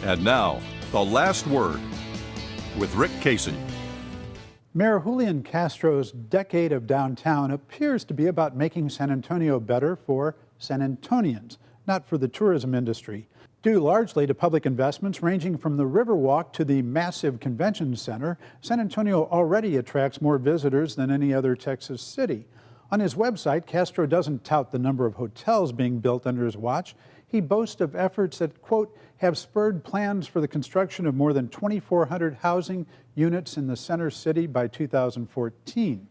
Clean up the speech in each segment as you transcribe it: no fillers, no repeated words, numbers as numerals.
And now, the last word with Rick Casey. Mayor Julian Castro's decade of downtown appears to be about making San Antonio better for San Antonians, not for the tourism industry. Due largely to public investments ranging from the Riverwalk to the massive convention center, San Antonio already attracts more visitors than any other Texas city. On his website, Castro doesn't tout the number of hotels being built under his watch. He boasts of efforts that, quote, have spurred plans for the construction of more than 2,400 housing units in the center city by 2014.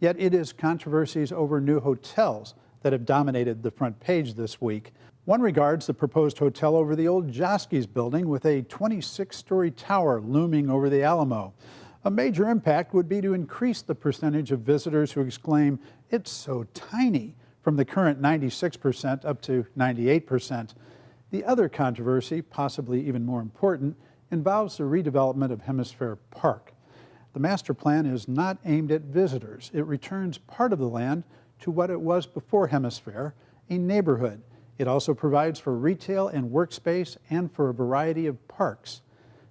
Yet it is controversies over new hotels that have dominated the front page this week. One regards the proposed hotel over the old Joskis building with a 26-story tower looming over the Alamo. A major impact would be to increase the percentage of visitors who exclaim, "It's so tiny," from the current 96% up to 98%. The other controversy, possibly even more important, involves the redevelopment of HemisFair Park. The master plan is not aimed at visitors. It returns part of the land to what it was before HemisFair, a neighborhood. It also provides for retail and workspace and for a variety of parks.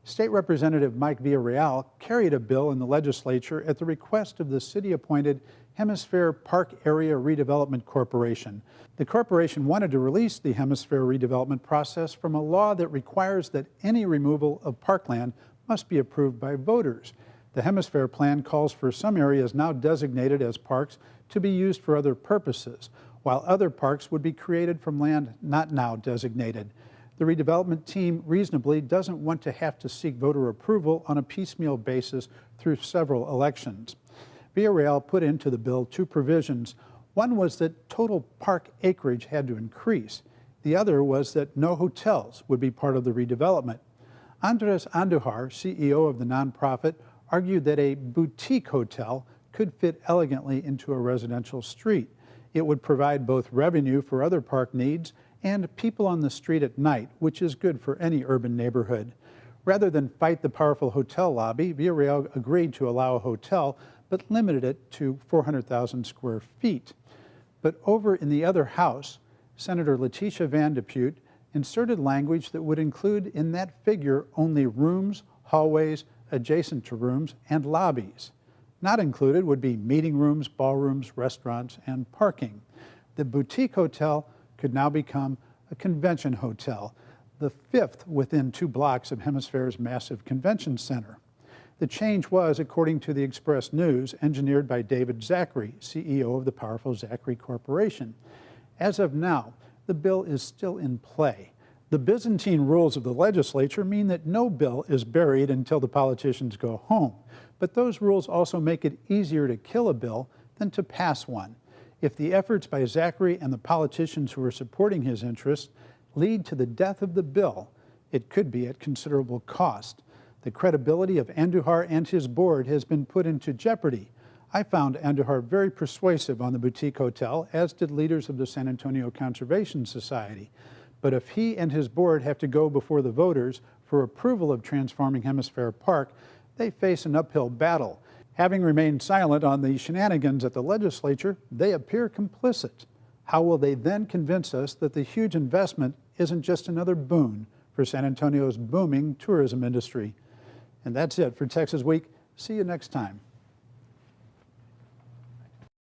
State Representative Mike Villarreal carried a bill in the legislature at the request of the city-appointed HemisFair Park Area Redevelopment Corporation. The corporation wanted to release the HemisFair redevelopment process from a law that requires that any removal of parkland must be approved by voters. The HemisFair plan calls for some areas now designated as parks to be used for other purposes, while other parks would be created from land not now designated. The redevelopment team reasonably doesn't want to have to seek voter approval on a piecemeal basis through several elections. Villarreal put into the bill two provisions. One was that total park acreage had to increase. The other was that no hotels would be part of the redevelopment. Andres Andujar, CEO of the nonprofit, argued that a boutique hotel could fit elegantly into a residential street. It would provide both revenue for other park needs and people on the street at night, which is good for any urban neighborhood. Rather than fight the powerful hotel lobby, Villarreal agreed to allow a hotel, but limited it to 400,000 square feet. But over in the other house, Senator Letitia Van de Putte inserted language that would include in that figure only rooms, hallways, adjacent to rooms, and lobbies. Not included would be meeting rooms, ballrooms, restaurants, and parking. The boutique hotel could now become a convention hotel, the fifth within 2 blocks of HemisFair's massive convention center. The change was, according to the Express News, engineered by David Zachary, CEO of the powerful Zachary Corporation. As of now, the bill is still in play. The Byzantine rules of the legislature mean that no bill is buried until the politicians go home. But those rules also make it easier to kill a bill than to pass one. If the efforts by Zachary and the politicians who are supporting his interests lead to the death of the bill, it could be at considerable cost. The credibility of Andujar and his board has been put into jeopardy. I found Andujar very persuasive on the boutique hotel, as did leaders of the San Antonio Conservation Society. But if he and his board have to go before the voters for approval of transforming HemisFair Park, they face an uphill battle. Having remained silent on the shenanigans at the legislature, they appear complicit. How will they then convince us that the huge investment isn't just another boon for San Antonio's booming tourism industry? And that's it for Texas Week. See you next time.